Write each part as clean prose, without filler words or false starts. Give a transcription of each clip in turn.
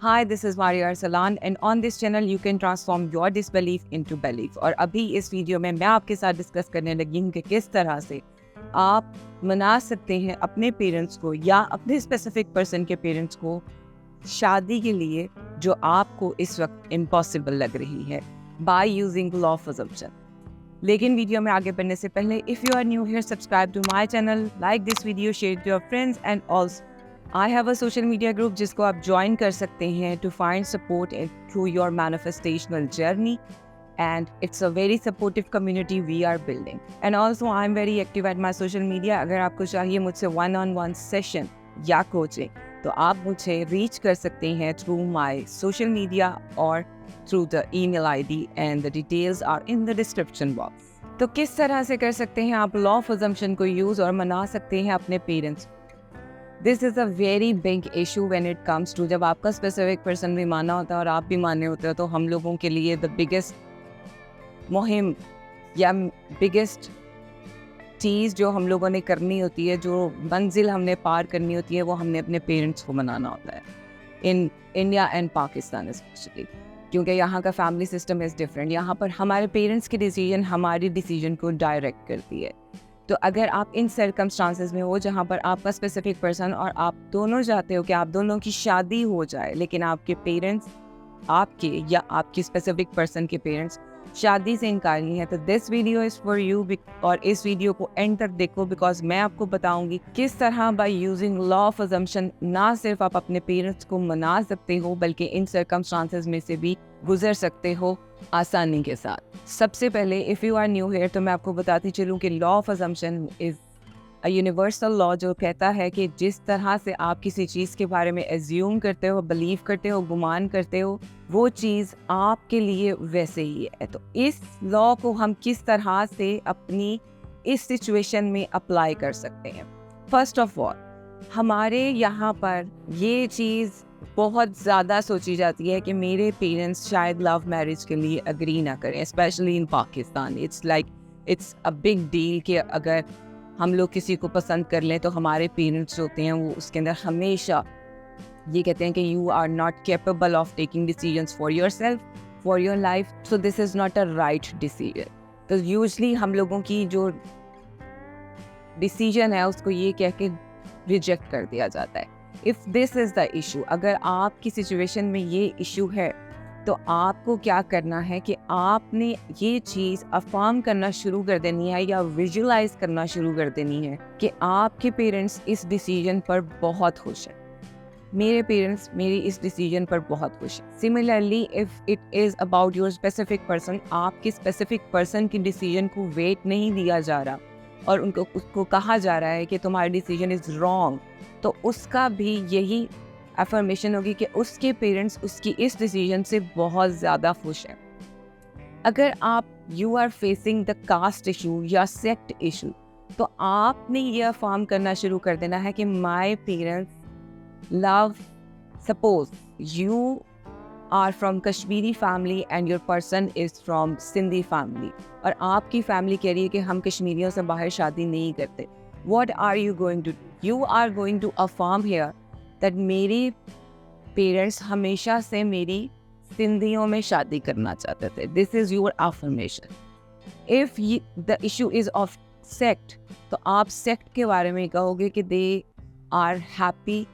Hi, this is Maria Arsalan and on this channel you can transform your disbelief into belief। और अभी इस video में मैं आपके साथ डिस्कस करने लगी हूँ कि किस तरह से आप मना सकते हैं अपने पेरेंट्स को या अपने स्पेसिफिक पर्सन के पेरेंट्स को शादी के लिए जो आपको इस वक्त इम्पॉसिबल लग रही है by using law of assumption. लेकिन वीडियो में आगे बढ़ने से पहले if you are new here subscribe to my channel, like this video, share to your friends and also I have a social media group जिसको आप ज्वाइन कर सकते हैं to find support through your manifestational journey and it's a very supportive community we are building and also I'm very active at my social media। अगर आपको चाहिए मुझसे one-on-one session या coaching तो आप मुझे reach कर सकते हैं through my social media or through the email ID and the details are in the description box। तो किस तरह से कर सकते हैं आप law of assumption को use और मना सकते हैं अपने parents। This is a very big issue when it comes to जब आपका specific person भी माना होता है और आप भी माने होते हो तो हम लोगों के लिए the biggest मुहिम या बिगेस्ट चीज़ जो हम लोगों ने करनी होती है, जो मंजिल हमने पार करनी होती है, वो हमने अपने पेरेंट्स को मनाना होता है in India and Pakistan specially, क्योंकि यहाँ का फैमिली सिस्टम इज़ डिफरेंट। यहाँ पर हमारे पेरेंट्स की डिसीजन हमारी डिसीजन को डायरेक्ट करती है। तो अगर आप इन सर्कमस्टांसेस में हो जहाँ पर आपका स्पेसिफिक पर्सन और आप दोनों चाहते हो कि आप दोनों की शादी हो जाए, लेकिन आपके पेरेंट्स आपके या आपके स्पेसिफिक पर्सन के पेरेंट्स शादी से इनकारी है, तो this video is for you. और इस वीडियो को एंड तक देखो बिकॉज मैं आपको बताऊंगी किस तरह bye using law of assumption ना सिर्फ आप अपने पेरेंट्स को मना सकते हो बल्कि इन सर्कमस्टांसेस में से भी गुजर सकते हो आसानी के साथ। सबसे पहले if you are new here तो मैं आपको बताती चलूँ कि law of assumption is a universal law जो कहता है कि जिस तरह से आप किसी चीज़ के बारे में एज्यूम करते हो, बिलीव करते हो, गुमान करते हो, वो चीज़ आपके लिए वैसे ही है। तो इस लॉ को हम किस तरह से अपनी इस सिचुएशन में अप्लाई कर सकते हैं। फर्स्ट ऑफ ऑल हमारे यहाँ पर ये चीज़ बहुत ज़्यादा सोची जाती है कि मेरे पेरेंट्स शायद लव मैरिज के लिए अग्री ना करें, specially in Pakistan. It's a big deal कि अगर हम लोग किसी को पसंद कर लें तो हमारे पेरेंट्स होते हैं वो उसके अंदर हमेशा ये कहते हैं कि you are not capable of taking decisions for yourself, for your life, so this is not a right decision. तो यूजली हम लोगों की जो डिसीजन है उसको ये कह के रिजेक्ट कर दिया जाता है। If this is the issue, अगर आपकी सिचुएशन में ये इशू है तो आपको क्या करना है कि आपने ये चीज़ अफर्म करना शुरू कर देनी है या विजुलाइज करना शुरू कर देनी है कि आपके पेरेंट्स इस डिसीजन पर बहुत खुश हैं। मेरे पेरेंट्स मेरी इस डिसीजन पर बहुत खुश हैं। Similarly if it is about your specific person, आपके स्पेसिफिक पर्सन की डिसीजन को वेट नहीं दिया जा रहा और उसको कहा जा रहा है कि तुम्हारी डिसीजन इज़ रॉन्ग, तो उसका भी यही अफर्मेशन होगी कि उसके पेरेंट्स उसकी इस डिसीजन से बहुत ज़्यादा खुश हैं। अगर आप you are facing the caste issue या सेक्ट इशू तो आपने ये अफर्म करना शुरू कर देना है कि my parents love, suppose you are from Kashmiri family and your person is from Sindhi family और आपकी फैमिली कह रही है कि हम कश्मीरियों से बाहर शादी नहीं करते। What are you going to do? You are going to affirm here that मेरे पेरेंट्स हमेशा से मेरी सिंधियों में शादी करना चाहते थे। This is your affirmation. If the issue is of sect तो आप सेक्ट के बारे में कहोगे कि they are happy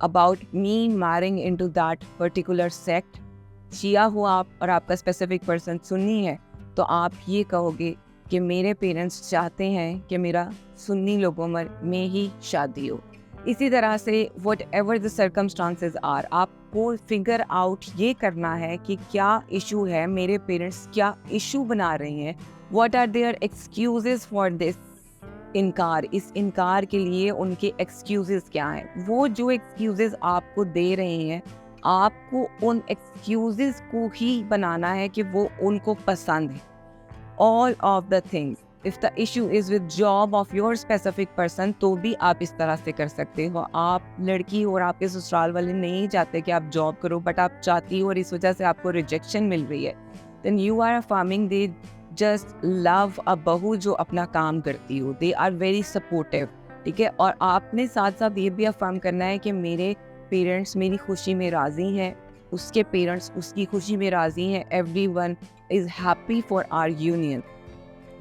about me marrying into that particular sect. Shia हो आप और आपका स्पेसिफिक पर्सन सुन्नी है तो आप ये कहोगे कि मेरे पेरेंट्स चाहते हैं कि मेरा सुन्नी लोगों में ही शादी हो। इसी तरह से whatever the circumstances are, आपको फिगर आउट ये करना है कि क्या इशू है, मेरे पेरेंट्स क्या इशू बना रहे हैं, what are their excuses for this इनकार, इस इनकार के लिए उनके एक्सक्यूजेस क्या हैं। वो जो एक्सक्यूजेस आपको दे रहे हैं आपको उन एक्सक्यूजेस को ही बनाना है कि वो उनको पसंद है। All of the things, if the issue is with job of your specific person तो भी आप इस तरह से कर सकते हो। आप लड़की और आपके ससुराल वाले नहीं चाहते कि आप जॉब करो बट आप चाहती हो और इस वजह से आपको रिजेक्शन मिल रही है, then you are affirming they just love a bahu जो अपना काम करती हो, दे आर वेरी सपोर्टिव। ठीक है। और आपने साथ साथ ये भी अफर्म करना है कि मेरे पेरेंट्स मेरी खुशी में राज़ी हैं, उसके पेरेंट्स उसकी खुशी में राज़ी हैं, everyone is happy for our union.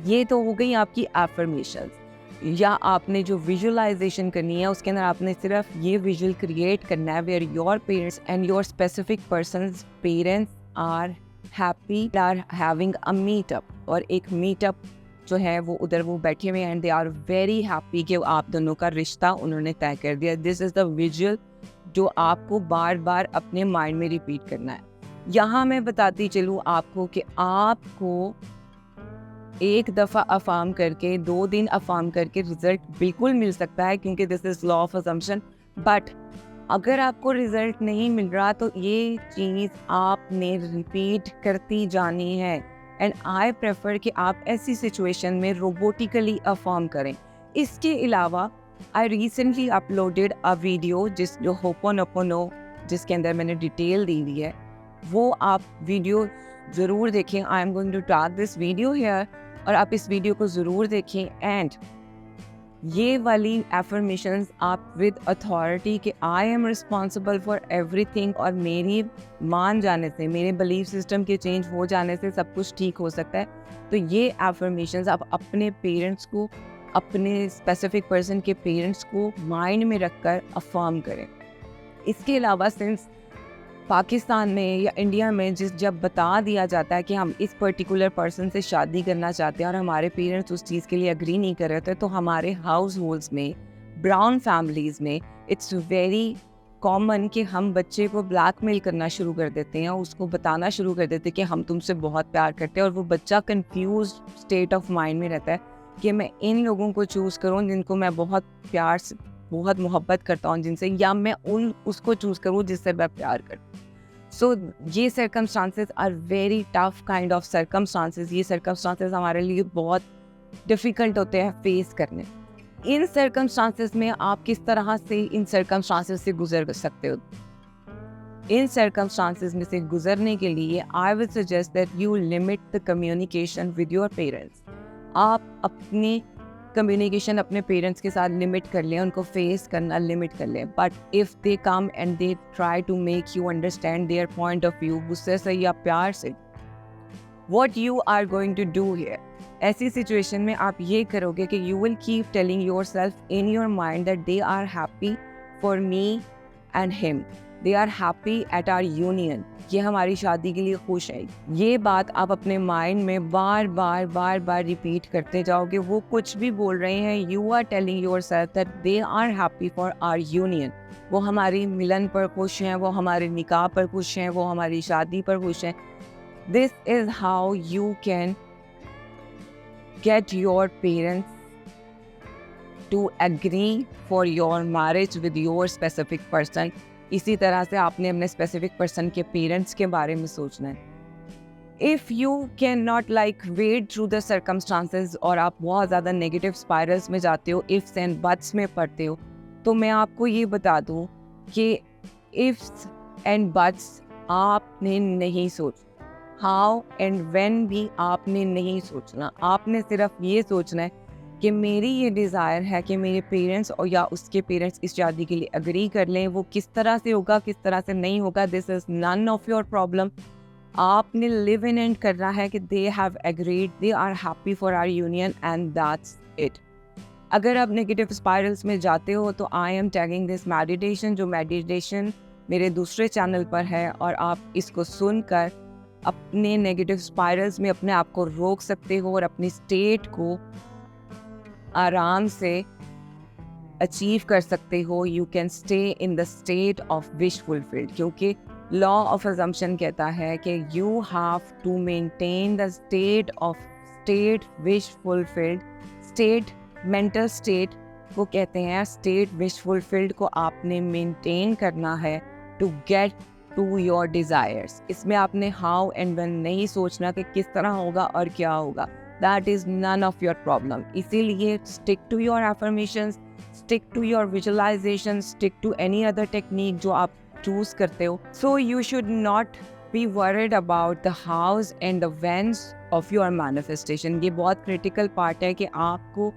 ये तो हो गई आपकी एफर्मेशंस। या आपने जो विजुअलाइजेशन करनी है उसके अंदर आपने सिर्फ ये विजुअल क्रिएट करना है where your parents and your specific person's parents are happy, are having a meetup, और एक मीटअप जो है वो उधर वो बैठे हुए हैं and they are very happy कि आप दोनों का रिश्ता उन्होंने तय कर दिया। दिस इज़ द विजुअल जो आपको बार बार अपने माइंड में रिपीट करना है। यहाँ मैं बताती चलूँ आपको कि आपको एक दफ़ा अफार्म करके 2 दिन अफार्म करके रिजल्ट बिल्कुल मिल सकता है, क्योंकि this is law of assumption. But अगर आपको रिजल्ट नहीं मिल रहा तो ये चीज़ आपने रिपीट करती जानी है। एंड आई प्रेफर कि आप ऐसी सिचुएशन में रोबोटिकली अफार्म करें। इसके अलावा I recently uploaded a video जो होपोनोपोनो, जिसके अंदर मैंने डिटेल दी हुई है, वो आप वीडियो ज़रूर देखें। I am going to tag this video here, और आप इस वीडियो को ज़रूर देखें। एंड ये वाली एफर्मेशंस आप विद अथॉरिटी कि I am responsible for everything, और मेरी मान जाने से, मेरे बिलीफ सिस्टम के चेंज हो जाने से सब कुछ ठीक हो सकता है। तो ये एफर्मेशंस आप अपने पेरेंट्स को, अपने स्पेसिफिक पर्सन के पेरेंट्स को माइंड में रखकर अफर्म करें। इसके अलावा सिंस पाकिस्तान में या इंडिया में जब बता दिया जाता है कि हम इस पर्टिकुलर पर्सन से शादी करना चाहते हैं और हमारे पेरेंट्स उस चीज़ के लिए अग्री नहीं कर रहे थे, तो हमारे हाउस होल्ड्स में, ब्राउन फैमिलीज़ में इट्स वेरी कॉमन कि हम बच्चे को ब्लैकमेल करना शुरू कर देते हैं, उसको बताना शुरू कर देते हैं कि हम तुमसे बहुत प्यार करते हैं, और वो बच्चा कंफ्यूज स्टेट ऑफ माइंड में रहता है कि मैं इन लोगों को चूज़ करूँ जिनको मैं बहुत प्यार से, बहुत मोहब्बत करता हूँ जिनसे, या मैं उसको चूज़ करूँ जिससे मैं प्यार करता हूँ। सो ये circumstances are very tough kind of circumstances. ये सर्कमस्टांसेस हमारे लिए बहुत डिफ़िकल्ट होते हैं फेस करने। इन सर्कमस्टांसेस में आप किस तरह से इन सर्कमस्टांसेस से गुजर सकते हो? इन सर्कमस्टांसेस में से गुजरने के लिए I will suggest that you limit the communication with your parents. आप अपनी कम्युनिकेशन अपने पेरेंट्स के साथ लिमिट कर लें, उनको फेस करना लिमिट कर लें। But if they come and they try to make you understand their point of view, गुस्से से या प्यार से, what you are going to do here, ऐसी सिचुएशन में आप ये करोगे कि you will keep telling yourself in your mind that they are happy for me and him, they are happy at our union, ये हमारी शादी के लिए खुश है। ये बात आप अपने माइंड में बार बार रिपीट करते जाओगे। वो कुछ भी बोल रहे हैं, you are telling yourself that they are happy for our union. वो हमारी मिलन पर खुश हैं, वो हमारे निकाह पर खुश हैं, वो हमारी शादी पर खुश हैं। This is how you can get your parents to agree for your marriage with your specific person. इसी तरह से आपने अपने स्पेसिफिक पर्सन के पेरेंट्स के बारे में सोचना है। If you can not like wait through the circumstances और आप बहुत ज़्यादा नेगेटिव स्पाइरल्स में जाते हो, इफ्स एंड बट्स में पढ़ते हो, तो मैं आपको ये बता दूं कि इफ्स एंड बट्स आपने नहीं सोचना, हाउ एंड व्हेन भी आपने नहीं सोचना। आपने सिर्फ ये सोचना है कि मेरी ये डिज़ायर है कि मेरे पेरेंट्स और या उसके पेरेंट्स इस शादी के लिए अग्री कर लें। वो किस तरह से होगा, किस तरह से नहीं होगा, this is none of your problem. आपने लिव इन एंड करना है कि they have agreed, they are happy for our union and that's it. अगर आप नेगेटिव स्पाइरल्स में जाते हो तो I am tagging this meditation, जो मेडिटेशन मेरे दूसरे चैनल पर है, और आप इसको सुनकर अपने नेगेटिव स्पाइरल्स में अपने आप को रोक सकते हो और अपनी स्टेट को आराम से अचीव कर सकते हो। You can stay in the state of wish fulfilled, क्योंकि लॉ ऑफ अजम्पशन कहता है कि you have to maintain the state wish fulfilled. State mental state को कहते हैं, स्टेट विश फुलफिल्ड को आपने मेंटेन करना है to get to your desires. इसमें आपने हाउ एंड व्हेन नहीं सोचना कि किस तरह होगा और क्या होगा। That is none of your problem. इसीलिए stick to your affirmations, stick to your visualization, stick to any other technique जो आप choose करते हो. So you should not be worried about the hows and the whens of your manifestation. ये बहुत critical part है कि आपको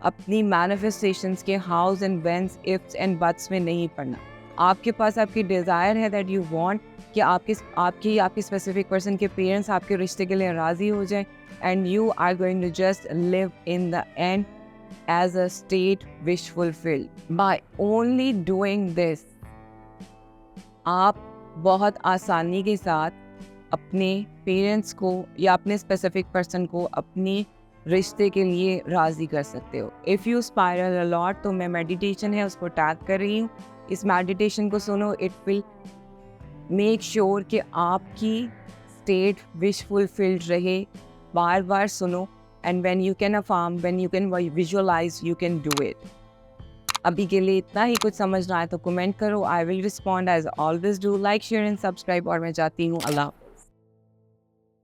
अपनी manifestations के hows and whens, ifs and buts में नहीं पढ़ना। आपके पास आपकी डिज़ायर है दैट यू वांट कि आपकी स्पेसिफिक पर्सन के पेरेंट्स आपके रिश्ते के लिए राज़ी हो जाएं, and you are going to just live in the end as a state wish fulfilled. By only doing this, आप बहुत आसानी के साथ अपने पेरेंट्स को या अपने स्पेसिफिक पर्सन को अपने रिश्ते के लिए राज़ी कर सकते हो. इफ़ यू स्पाइरल अलॉट, तो मैं मेडिटेशन है उसको टैग कर रही हूँ. इस मेडिटेशन को सुनो. इट विल मेक श्योर कि आपकी स्टेट विश फुलफिल्ड रहे. बार बार सुनो. And when you can affirm, when you can visualize, you can do it. अभी के लिए इतना ही. कुछ समझना है तो कमेंट करो. I will respond as always. Do like, share and subscribe. और मैं जाती हूँ. अल्लाह.